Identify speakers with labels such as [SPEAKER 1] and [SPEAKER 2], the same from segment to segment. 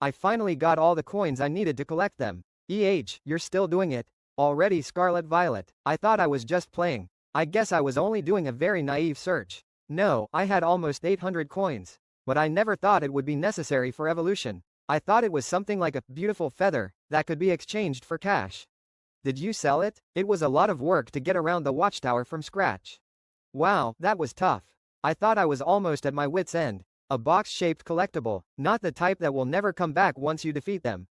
[SPEAKER 1] I finally got all the coins I needed to collect them. You're still doing it? Already Scarlet Violet. I thought I was just playing. I guess I was only doing a very naive search. No, I had almost 800 coins. But I never thought it would be necessary for evolution. I thought it was something like a beautiful feather that could be exchanged for cash. Did you sell it? It was a lot of work to get around the watchtower from scratch. Wow, that was tough. I thought I was almost at my wit's end. A box-shaped collectible, not the type that will never come back once you defeat them.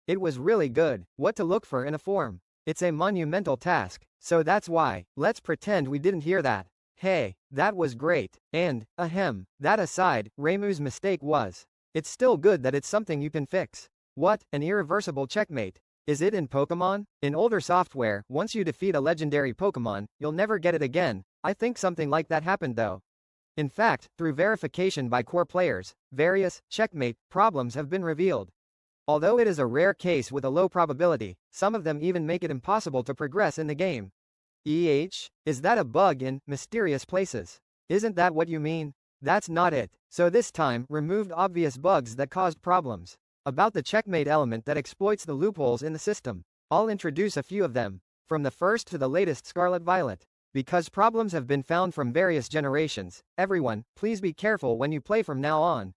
[SPEAKER 1] It was really good. What to look for in a form? It's a monumental task, so that's why. Let's pretend we didn't hear that. Hey, that was great. And, that aside, Reimu's mistake was. It's still good that it's something you can fix. What, an irreversible checkmate? Is it in Pokémon? In older software, once you defeat a legendary Pokémon, you'll never get it again. I think something like that happened though. In fact, through verification by core players, various checkmate problems have been revealed. Although it is a rare case with a low probability, some of them even make it impossible to progress in the game. Is that a bug in mysterious places? Isn't that what you mean? That's not it. So this time, removed obvious bugs that caused problems. About the checkmate element that exploits the loopholes in the system. I'll introduce a few of them, from the first to the latest Scarlet Violet. Because problems have been found from various generations, everyone, please be careful when you play from now on.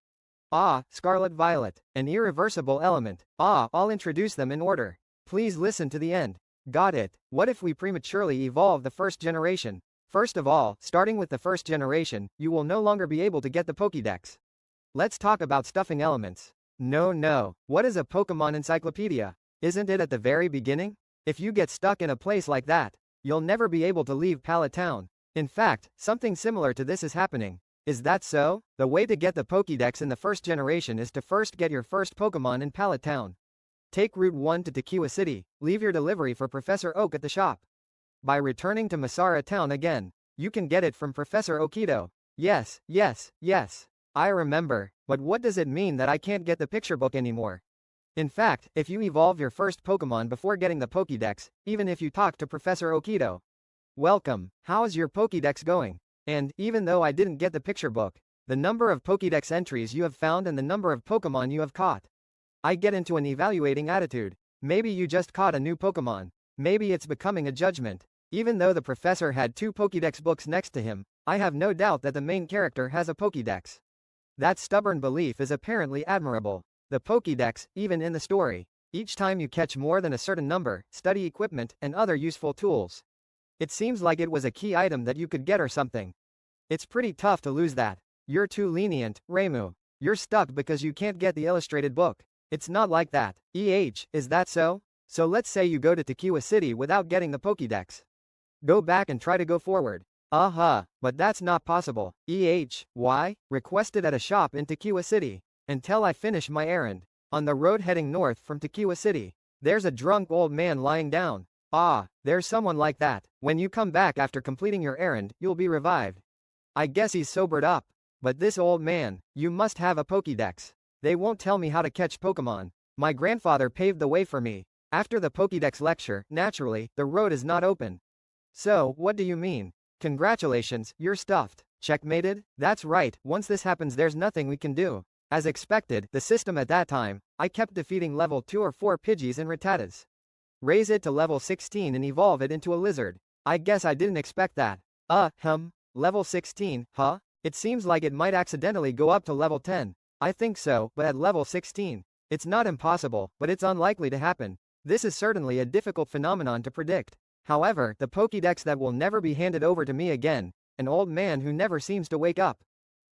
[SPEAKER 1] Scarlet Violet, an irreversible element. I'll introduce them in order. Please listen to the end. Got it. What if we prematurely evolve the first generation? First of all, starting with the first generation, you will no longer be able to get the Pokédex. Let's talk about stuffing elements. No. What is a Pokémon Encyclopedia? Isn't it at the very beginning? If you get stuck in a place like that, you'll never be able to leave Pallet Town. In fact, something similar to this is happening. Is that so? The way to get the Pokédex in the first generation is to first get your first Pokémon in Pallet Town. Take Route 1 to Tequila City, leave your delivery for Professor Oak at the shop. By returning to Masara Town again, you can get it from Professor Okido. Yes. I remember, but what does it mean that I can't get the picture book anymore? In fact, if you evolve your first Pokémon before getting the Pokédex, even if you talk to Professor Okido. Welcome, how's your Pokédex going? And, even though I didn't get the picture book, the number of Pokédex entries you have found and the number of Pokémon you have caught. I get into an evaluating attitude. Maybe you just caught a new Pokémon. Maybe it's becoming a judgment. Even though the professor had 2 Pokédex books next to him, I have no doubt that the main character has a Pokédex. That stubborn belief is apparently admirable. The Pokédex, even in the story. Each time you catch more than a certain number, study equipment, and other useful tools. It seems like it was a key item that you could get or something. It's pretty tough to lose that. You're too lenient, Reimu. You're stuck because you can't get the illustrated book. It's not like that. Is that so? So let's say you go to Tequila City without getting the Pokédex. Go back and try to go forward. But that's not possible. Why? Requested at a shop in Tequila City. Until I finish my errand. On the road heading north from Tequila City, there's a drunk old man lying down. There's someone like that. When you come back after completing your errand, you'll be revived. I guess he's sobered up. But this old man, you must have a Pokédex. They won't tell me how to catch Pokémon. My grandfather paved the way for me. After the Pokédex lecture, naturally, the road is not open. So, what do you mean? Congratulations, you're stuffed. Checkmated? That's right, once this happens there's nothing we can do. As expected, the system at that time, I kept defeating level 2 or 4 Pidgeys and Rattatas. Raise it to level 16 and evolve it into a lizard. I guess I didn't expect that. Level 16, huh? It seems like it might accidentally go up to level 10. I think so, but at level 16. It's not impossible, but it's unlikely to happen. This is certainly a difficult phenomenon to predict. However, the Pokédex that will never be handed over to me again, an old man who never seems to wake up.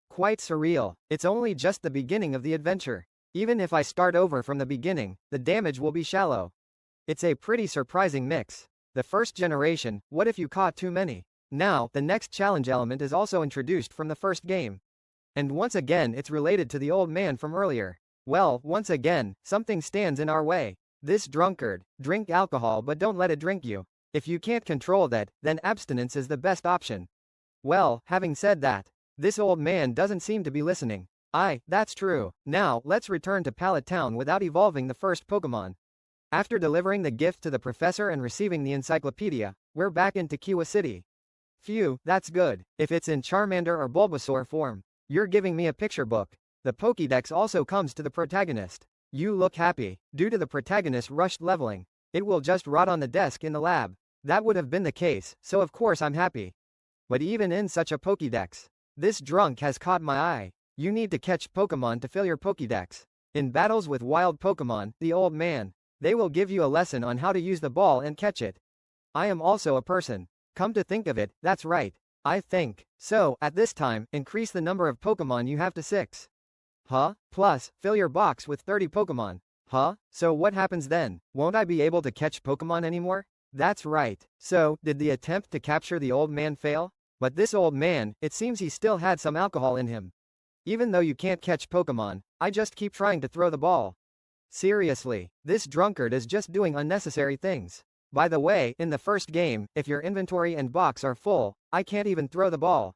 [SPEAKER 1] Quite surreal. It's only just the beginning of the adventure. Even if I start over from the beginning, the damage will be shallow. It's a pretty surprising mix. The first generation, what if you caught too many? Now, the next challenge element is also introduced from the first game. And once again it's related to the old man from earlier. Well, once again, something stands in our way. This drunkard. Drink alcohol but don't let it drink you. If you can't control that, then abstinence is the best option. Well, having said that, this old man doesn't seem to be listening. That's true. Now, let's return to Pallet Town without evolving the first Pokémon. After delivering the gift to the professor and receiving the encyclopedia, we're back in Tequila City. Phew, that's good. If it's in Charmander or Bulbasaur form, you're giving me a picture book. The Pokédex also comes to the protagonist. You look happy. Due to the protagonist rushed leveling, it will just rot on the desk in the lab. That would have been the case, so of course I'm happy. But even in such a Pokédex, this drunk has caught my eye. You need to catch Pokémon to fill your Pokédex. In battles with wild Pokémon, the old man, they will give you a lesson on how to use the ball and catch it. I am also a person. Come to think of it, that's right. I think. So, at this time, increase the number of Pokémon you have to 6. Huh? Plus, fill your box with 30 Pokémon. Huh? So what happens then? Won't I be able to catch Pokémon anymore? That's right. So, did the attempt to capture the old man fail? But this old man, it seems he still had some alcohol in him. Even though you can't catch Pokémon, I just keep trying to throw the ball. Seriously, this drunkard is just doing unnecessary things. By the way, in the first game, if your inventory and box are full, I can't even throw the ball.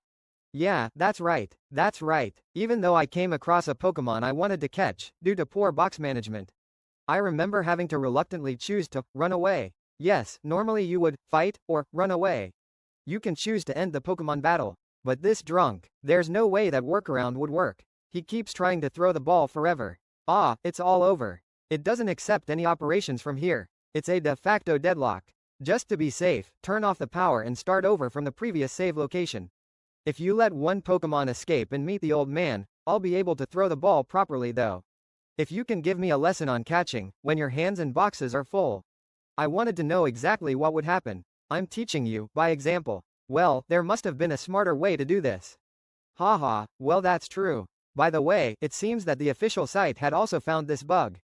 [SPEAKER 1] Yeah, that's right. That's right. Even though I came across a Pokémon I wanted to catch, due to poor box management, I remember having to reluctantly choose to run away. Yes, normally you would fight or run away. You can choose to end the Pokémon battle. But this drunk, there's no way that workaround would work. He keeps trying to throw the ball forever. Ah, it's all over. It doesn't accept any operations from here. It's a de facto deadlock. Just to be safe, turn off the power and start over from the previous save location. If you let one Pokémon escape and meet the old man, I'll be able to throw the ball properly though. If you can give me a lesson on catching, when your hands and boxes are full. I wanted to know exactly what would happen. I'm teaching you, by example. Well, there must have been a smarter way to do this. Haha, well that's true. By the way, it seems that the official site had also found this bug.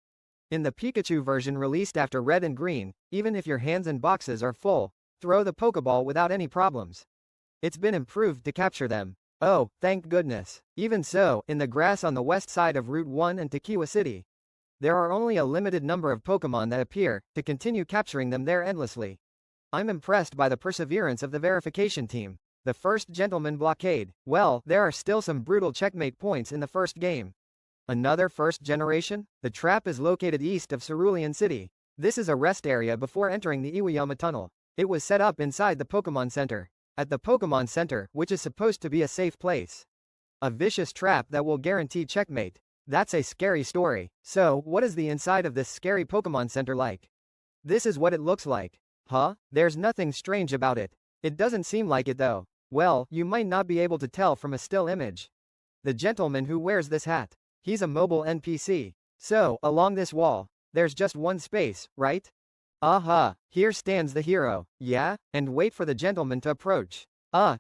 [SPEAKER 1] In the Pikachu version released after Red and Green, even if your hands and boxes are full, throw the Pokeball without any problems. It's been improved to capture them. Oh, thank goodness. Even so, in the grass on the west side of Route 1 and Tequila City, there are only a limited number of Pokemon that appear, to continue capturing them there endlessly. I'm impressed by the perseverance of the verification team. The first gentleman blockade. Well, there are still some brutal checkmate points in the first game. Another first generation? The trap is located east of Cerulean City. This is a rest area before entering the Iwayama Tunnel. It was set up inside the Pokémon Center. At the Pokémon Center, which is supposed to be a safe place. A vicious trap that will guarantee checkmate. That's a scary story. So, what is the inside of this scary Pokémon Center like? This is what it looks like. Huh? There's nothing strange about it. It doesn't seem like it though. Well, you might not be able to tell from a still image. The gentleman who wears this hat. He's a mobile NPC. So, along this wall, there's just one space, right? Uh-huh, here stands the hero, yeah? And wait for the gentleman to approach.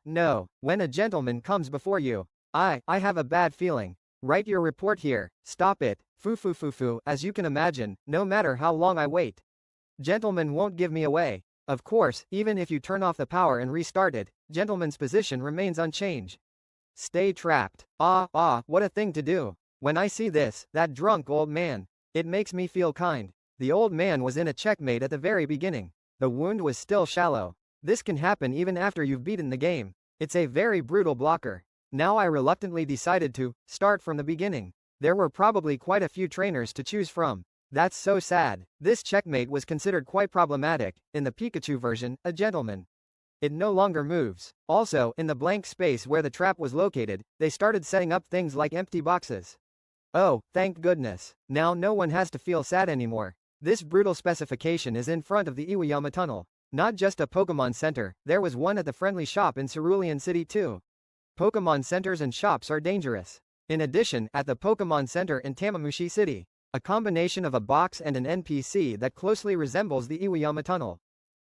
[SPEAKER 1] No, when a gentleman comes before you, I have a bad feeling. Write your report here, stop it, foo, as you can imagine, no matter how long I wait. Gentleman won't give me away. Of course, even if you turn off the power and restart it, gentleman's position remains unchanged. Stay trapped. What a thing to do. When I see this, that drunk old man, it makes me feel kind. The old man was in a checkmate at the very beginning. The wound was still shallow. This can happen even after you've beaten the game. It's a very brutal blocker. Now I reluctantly decided to start from the beginning. There were probably quite a few trainers to choose from. That's so sad. This checkmate was considered quite problematic. In the Pikachu version, a gentleman. It no longer moves. Also, in the blank space where the trap was located, they started setting up things like empty boxes. Oh, thank goodness. Now no one has to feel sad anymore. This brutal specification is in front of the Iwayama Tunnel. Not just a Pokémon Center, there was one at the friendly shop in Cerulean City too. Pokémon centers and shops are dangerous. In addition, at the Pokémon Center in Tamamushi City, a combination of a box and an NPC that closely resembles the Iwayama Tunnel.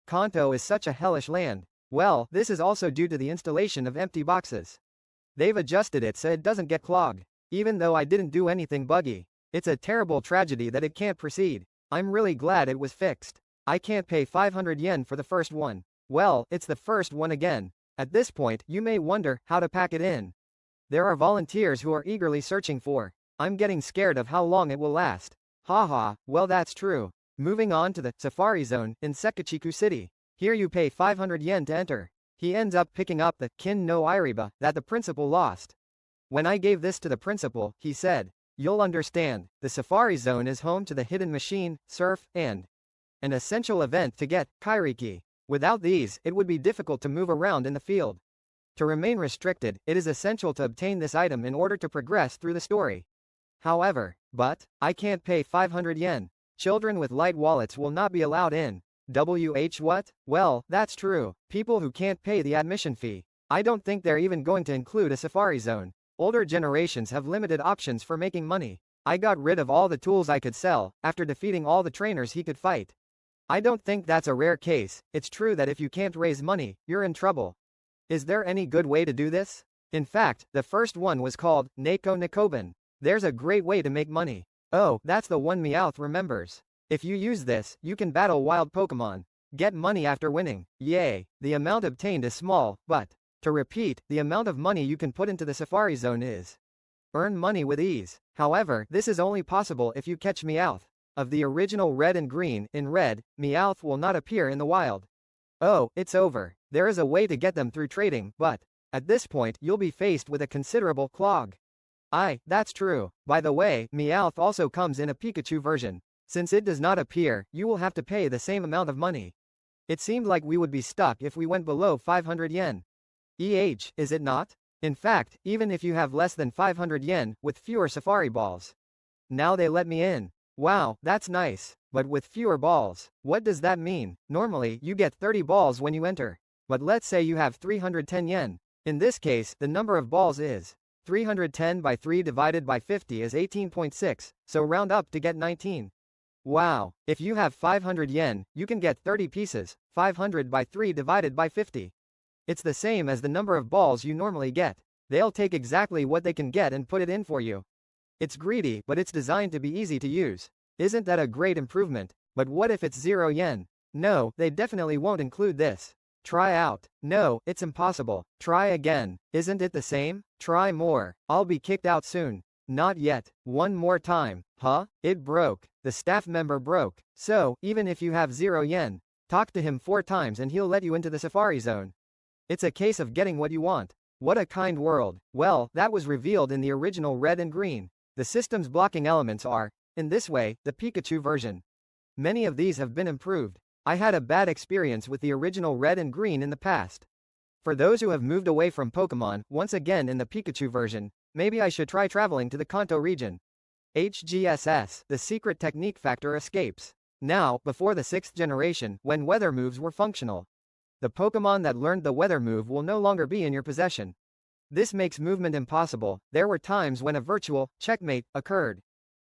[SPEAKER 1] Kanto is such a hellish land. Well, this is also due to the installation of empty boxes. They've adjusted it so it doesn't get clogged. Even though I didn't do anything buggy. It's a terrible tragedy that it can't proceed. I'm really glad it was fixed. I can't pay 500 yen for the first one. Well, it's the first one again. At this point, you may wonder how to pack it in. There are volunteers who are eagerly searching for. I'm getting scared of how long it will last. Haha, well that's true. Moving on to the Safari Zone in Sekachiku City. Here you pay 500 yen to enter. He ends up picking up the Kin no Iriba that the principal lost. When I gave this to the principal, he said, "You'll understand, the Safari Zone is home to the Hidden Machine, Surf, and an essential event to get, Kairiki. Without these, it would be difficult to move around in the field. To remain restricted, it is essential to obtain this item in order to progress through the story. However, I can't pay 500 yen. Children with light wallets will not be allowed in. What? Well, that's true. People who can't pay the admission fee. I don't think they're even going to include a safari zone. Older generations have limited options for making money. I got rid of all the tools I could sell, after defeating all the trainers he could fight. I don't think that's a rare case. It's true that if you can't raise money, you're in trouble. Is there any good way to do this? In fact, the first one was called Neko Nekoban. There's a great way to make money. Oh, that's the one Meowth remembers. If you use this, you can battle wild Pokemon. Get money after winning. Yay. The amount obtained is small, but, to repeat, the amount of money you can put into the Safari Zone is. Earn money with ease. However, this is only possible if you catch Meowth. Of the original Red and Green, in Red, Meowth will not appear in the wild. Oh, it's over. There is a way to get them through trading, but, at this point, you'll be faced with a considerable clog. That's true. By the way, Meowth also comes in a Pikachu version. Since it does not appear, you will have to pay the same amount of money. It seemed like we would be stuck if we went below 500 yen. Is it not? In fact, even if you have less than 500 yen, with fewer safari balls. Now they let me in. Wow, that's nice. But with fewer balls. What does that mean? Normally, you get 30 balls when you enter. But let's say you have 310 yen. In this case, the number of balls is 310 by 3 divided by 50 is 18.6, so round up to get 19. Wow, if you have 500 yen, you can get 30 pieces, 500 by 3 divided by 50. It's the same as the number of balls you normally get. They'll take exactly what they can get and put it in for you. It's greedy, but it's designed to be easy to use. Isn't that a great improvement? But what if it's 0 yen? No, they definitely won't include this. Try out. No, it's impossible. Try again. Isn't it the same? Try more. I'll be kicked out soon. Not yet. One more time. Huh? It broke. The staff member broke. So, even if you have 0 yen, talk to him 4 times and he'll let you into the Safari Zone. It's a case of getting what you want. What a kind world. Well, that was revealed in the original Red and Green. The system's blocking elements are, in this way, the Pikachu version. Many of these have been improved. I had a bad experience with the original Red and Green in the past. For those who have moved away from Pokemon, once again in the Pikachu version, maybe I should try traveling to the Kanto region. HGSS, the secret technique factor escapes. Now, before the 6th generation, when weather moves were functional. The Pokemon that learned the weather move will no longer be in your possession. This makes movement impossible. There were times when a virtual checkmate occurred.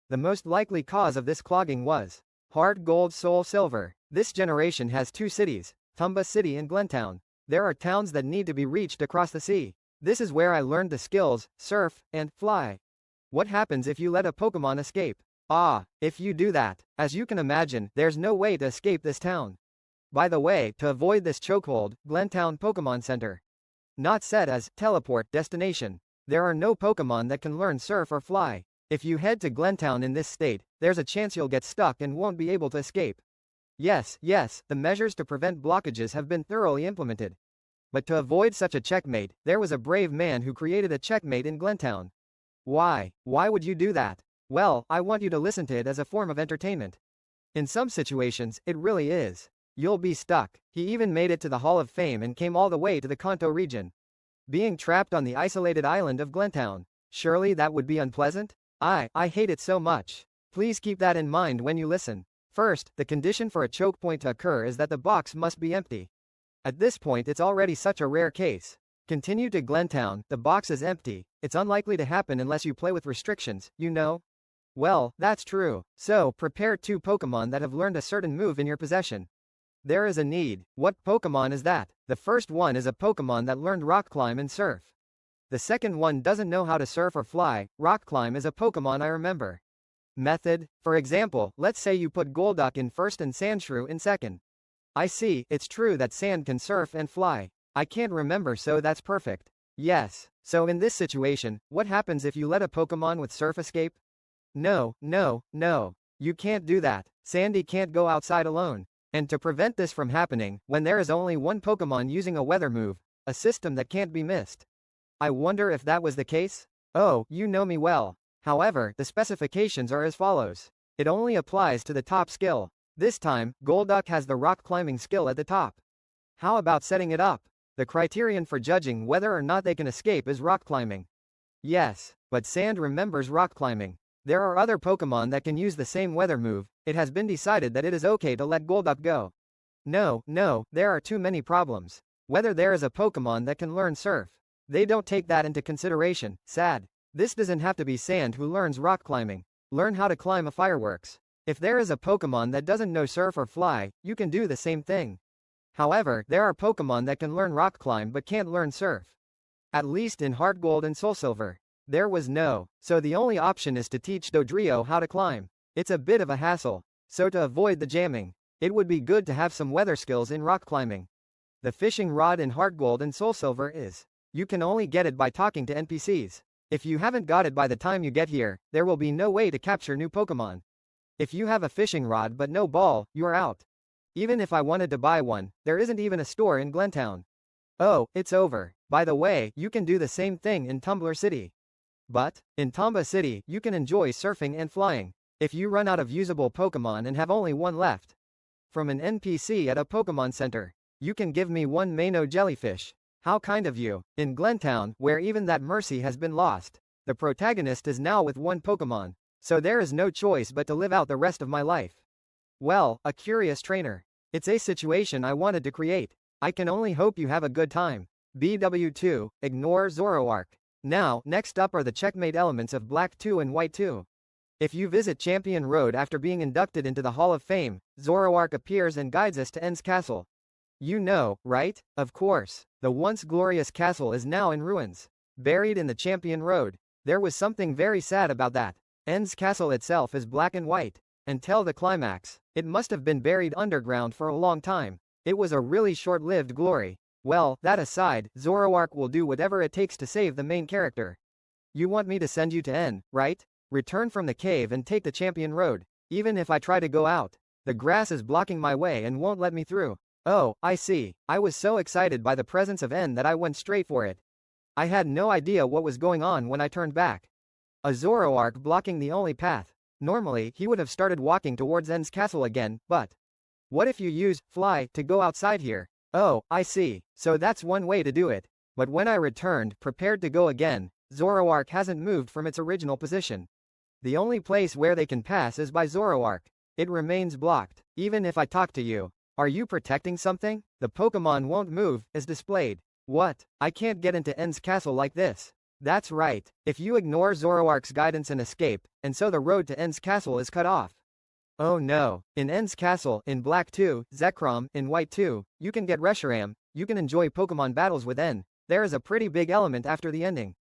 [SPEAKER 1] The most likely cause of this clogging was Heart Gold Soul Silver. This generation has 2 cities, Tumba City and Glentown. There are towns that need to be reached across the sea. This is where I learned the skills, surf, and fly. What happens if you let a Pokemon escape? If you do that, as you can imagine, there's no way to escape this town. By the way, to avoid this chokehold, Glentown Pokemon Center. Not set as teleport destination. There are no Pokemon that can learn surf or fly. If you head to Glentown in this state, there's a chance you'll get stuck and won't be able to escape. Yes, the measures to prevent blockages have been thoroughly implemented. But to avoid such a checkmate, there was a brave man who created a checkmate in Glentown. Why? Why would you do that? Well, I want you to listen to it as a form of entertainment. In some situations, it really is. You'll be stuck. He even made it to the Hall of Fame and came all the way to the Kanto region. Being trapped on the isolated island of Glentown. Surely that would be unpleasant? I hate it so much. Please keep that in mind when you listen. First, the condition for a choke point to occur is that the box must be empty. At this point it's already such a rare case. Continue to Glentown, the box is empty. It's unlikely to happen unless you play with restrictions, you know? Well, that's true. So, prepare 2 Pokemon that have learned a certain move in your possession. There is a need. What Pokemon is that? The first one is a Pokemon that learned Rock Climb and Surf. The second one doesn't know how to surf or fly. Rock Climb is a Pokemon I remember. Method. For example, let's say you put Golduck in first and Sandshrew in second. I see, it's true that Sand can surf and fly. I can't remember, so that's perfect. Yes. So in this situation, what happens if you let a Pokemon with Surf escape? No. You can't do that. Sandy can't go outside alone. And to prevent this from happening, when there is only one Pokemon using a weather move, a system that can't be missed. I wonder if that was the case? Oh, you know me well. However, the specifications are as follows. It only applies to the top skill. This time, Golduck has the rock climbing skill at the top. How about setting it up? The criterion for judging whether or not they can escape is rock climbing. Yes, but Sand remembers rock climbing. There are other Pokemon that can use the same weather move. It has been decided that it is okay to let Golduck go. No, there are too many problems. Whether there is a Pokemon that can learn Surf. They don't take that into consideration. Sad. This doesn't have to be Sand who learns rock climbing. Learn how to climb a fireworks. If there is a Pokemon that doesn't know Surf or Fly, you can do the same thing. However, there are Pokemon that can learn rock climb but can't learn Surf. At least in Heart Gold and Soul Silver. There was no, so the only option is to teach Dodrio how to climb. It's a bit of a hassle. So to avoid the jamming, it would be good to have some weather skills in rock climbing. The fishing rod in Heart Gold and Soul Silver is. You can only get it by talking to NPCs. If you haven't got it by the time you get here, there will be no way to capture new Pokemon. If you have a fishing rod but no ball, you're out. Even if I wanted to buy one, there isn't even a store in Glentown. Oh, it's over. By the way, you can do the same thing in Tumbler City. But, in Tomba City, you can enjoy surfing and flying. If you run out of usable Pokemon and have only one left. From an NPC at a Pokemon Center. You can give me one Mano jellyfish. How kind of you. In Glentown, where even that mercy has been lost. The protagonist is now with one Pokemon. So there is no choice but to live out the rest of my life. Well, a curious trainer. It's a situation I wanted to create. I can only hope you have a good time. BW2, ignore Zoroark. Now, next up are the checkmate elements of Black 2 and White 2. If you visit Champion Road after being inducted into the Hall of Fame, Zoroark appears and guides us to N's castle. You know, right? Of course. The once glorious castle is now in ruins. Buried in the Champion Road. There was something very sad about that. N's castle itself is black and white. Until the climax, it must have been buried underground for a long time. It was a really short-lived glory. Well, that aside, Zoroark will do whatever it takes to save the main character. You want me to send you to N, right? Return from the cave and take the Champion Road. Even if I try to go out, the grass is blocking my way and won't let me through. Oh, I see. I was so excited by the presence of N that I went straight for it. I had no idea what was going on when I turned back. A Zoroark blocking the only path. Normally, he would have started walking towards N's castle again, but what if you use Fly to go outside here? Oh, I see. So that's one way to do it. But when I returned, prepared to go again, Zoroark hasn't moved from its original position. The only place where they can pass is by Zoroark. It remains blocked. Even if I talk to you. Are you protecting something? The Pokemon won't move, as displayed. What? I can't get into N's castle like this. That's right. If you ignore Zoroark's guidance and escape, and so the road to N's castle is cut off. Oh no. In N's castle, in Black 2, Zekrom, in White 2, you can get Reshiram, you can enjoy Pokemon battles with N. There is a pretty big element after the ending.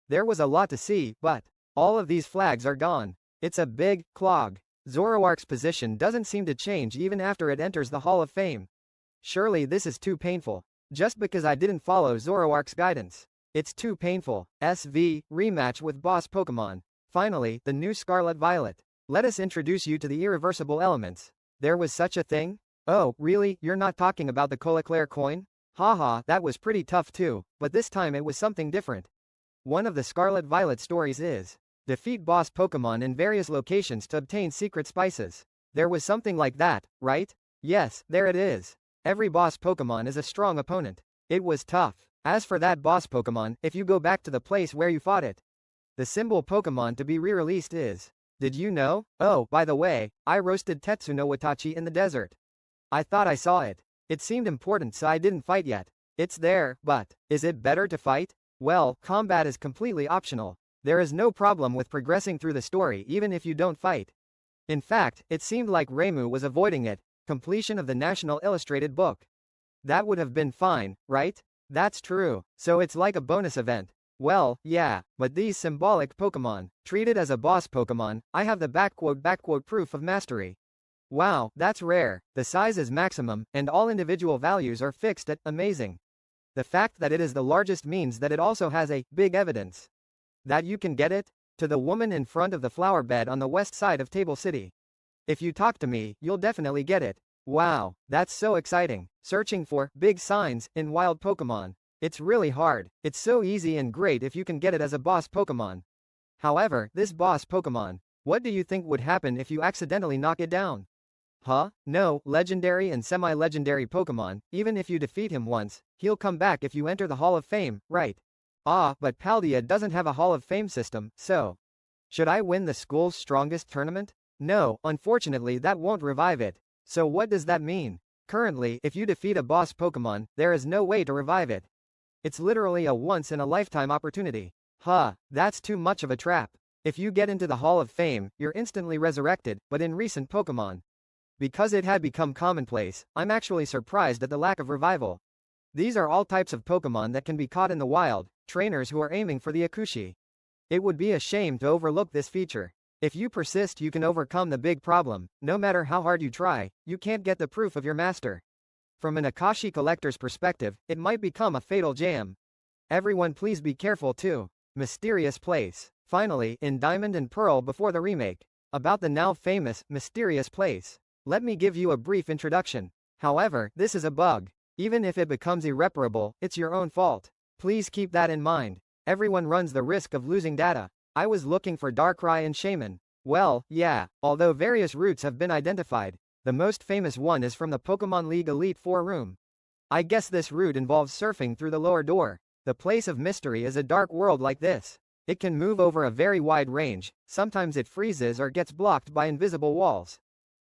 [SPEAKER 1] There was a lot to see, but all of these flags are gone. It's a big clog. Zoroark's position doesn't seem to change even after it enters the Hall of Fame. Surely this is too painful. Just because I didn't follow Zoroark's guidance. It's too painful. SV, rematch with boss Pokemon. Finally, the new Scarlet Violet. Let us introduce you to the irreversible elements. There was such a thing? Oh, really? You're not talking about the Colaclair coin? Haha, that was pretty tough too, but this time it was something different. One of the Scarlet Violet stories is defeat boss Pokemon in various locations to obtain secret spices. There was something like that, right? Yes, there it is. Every boss Pokemon is a strong opponent. It was tough. As for that boss Pokemon, if you go back to the place where you fought it, the symbol Pokemon to be re-released is. Did you know? Oh, by the way, I roasted Tetsuno Watachi in the desert. I thought I saw it. It seemed important so I didn't fight yet. It's there, but is it better to fight? Well, combat is completely optional. There is no problem with progressing through the story even if you don't fight. In fact, it seemed like Reimu was avoiding it. Completion of the National Illustrated Book. That would have been fine, right? That's true. So it's like a bonus event. Well, yeah, but these symbolic Pokemon, treated as a boss Pokemon, I have the backquote proof of mastery. Wow, that's rare. The size is maximum, and all individual values are fixed at amazing. The fact that it is the largest means that it also has a big evidence. That you can get it? To the woman in front of the flower bed on the west side of Table City. If you talk to me, you'll definitely get it. Wow, that's so exciting. Searching for big signs in wild Pokemon. It's really hard. It's so easy and great if you can get it as a boss Pokemon. However, this boss Pokemon, what do you think would happen if you accidentally knock it down? Huh? No, legendary and semi-legendary Pokemon, even if you defeat him once, he'll come back if you enter the Hall of Fame, right? Ah, but Paldea doesn't have a Hall of Fame system, so Should I win the school's strongest tournament? No, unfortunately that won't revive it. So what does that mean? Currently, if you defeat a boss Pokémon, there is no way to revive it. It's literally a once-in-a-lifetime opportunity. Huh, that's too much of a trap. If you get into the Hall of Fame, you're instantly resurrected, but in recent Pokémon. Because it had become commonplace, I'm actually surprised at the lack of revival. These are all types of Pokémon that can be caught in the wild, trainers who are aiming for the Akushi. It would be a shame to overlook this feature. If you persist, you can overcome the big problem. No matter how hard you try, you can't get the proof of your master. From an Akashi collector's perspective, it might become a fatal jam. Everyone please be careful too. Mysterious Place. Finally, in Diamond and Pearl before the remake. About the now famous, Mysterious Place. Let me give you a brief introduction. However, this is a bug. Even if it becomes irreparable, it's your own fault. Please keep that in mind. Everyone runs the risk of losing data. I was looking for Darkrai and Shaman. Well, yeah, although various routes have been identified, the most famous one is from the Pokémon League Elite Four room. I guess this route involves surfing through the lower door. The Place of Mystery is a dark world like this. It can move over a very wide range, sometimes it freezes or gets blocked by invisible walls.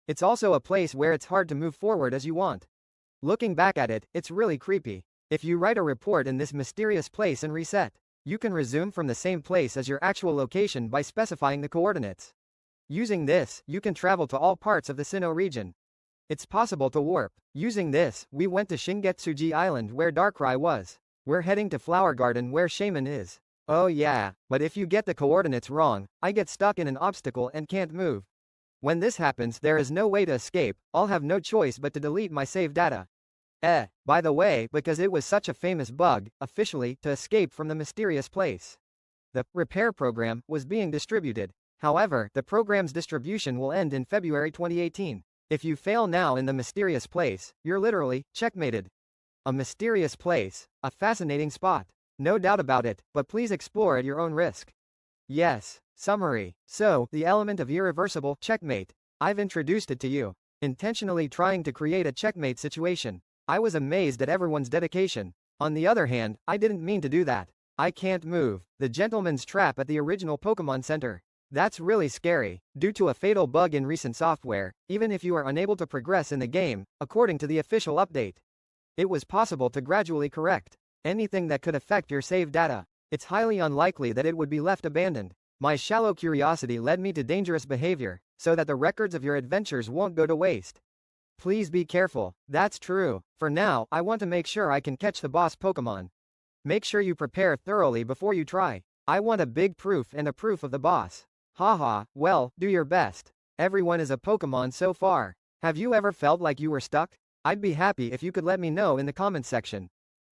[SPEAKER 1] It's also a place where it's hard to move forward as you want. Looking back at it, it's really creepy. If you write a report in this mysterious place and reset, you can resume from the same place as your actual location by specifying the coordinates. Using this, you can travel to all parts of the Sinnoh region. It's possible to warp. Using this, we went to Shingetsuji Island where Darkrai was. We're heading to Flower Garden where Shaman is. Oh yeah, but if you get the coordinates wrong, I get stuck in an obstacle and can't move. When this happens, there is no way to escape. I'll have no choice but to delete my save data. By the way, because it was such a famous bug, officially, to escape from the mysterious place. The repair program was being distributed. However, the program's distribution will end in February 2018. If you fail now in the mysterious place, you're literally checkmated. A mysterious place, a fascinating spot. No doubt about it, but please explore at your own risk. Yes. Summary. So, the element of irreversible checkmate. I've introduced it to you, intentionally trying to create a checkmate situation. I was amazed at everyone's dedication. On the other hand, I didn't mean to do that. I can't move. The gentleman's trap at the original Pokémon Center. That's really scary. Due to a fatal bug in recent software, even if you are unable to progress in the game, according to the official update, it was possible to gradually correct anything that could affect your save data. It's highly unlikely that it would be left abandoned. My shallow curiosity led me to dangerous behavior, so that the records of your adventures won't go to waste. Please be careful. That's true. For now, I want to make sure I can catch the boss Pokémon. Make sure you prepare thoroughly before you try. I want a big proof and a proof of the boss. Haha, well, do your best. Everyone is a Pokémon so far. Have you ever felt like you were stuck? I'd be happy if you could let me know in the comments section.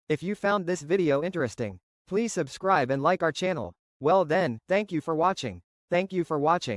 [SPEAKER 1] If you found this video interesting, please subscribe and like our channel. Well then, thank you for watching. Thank you for watching.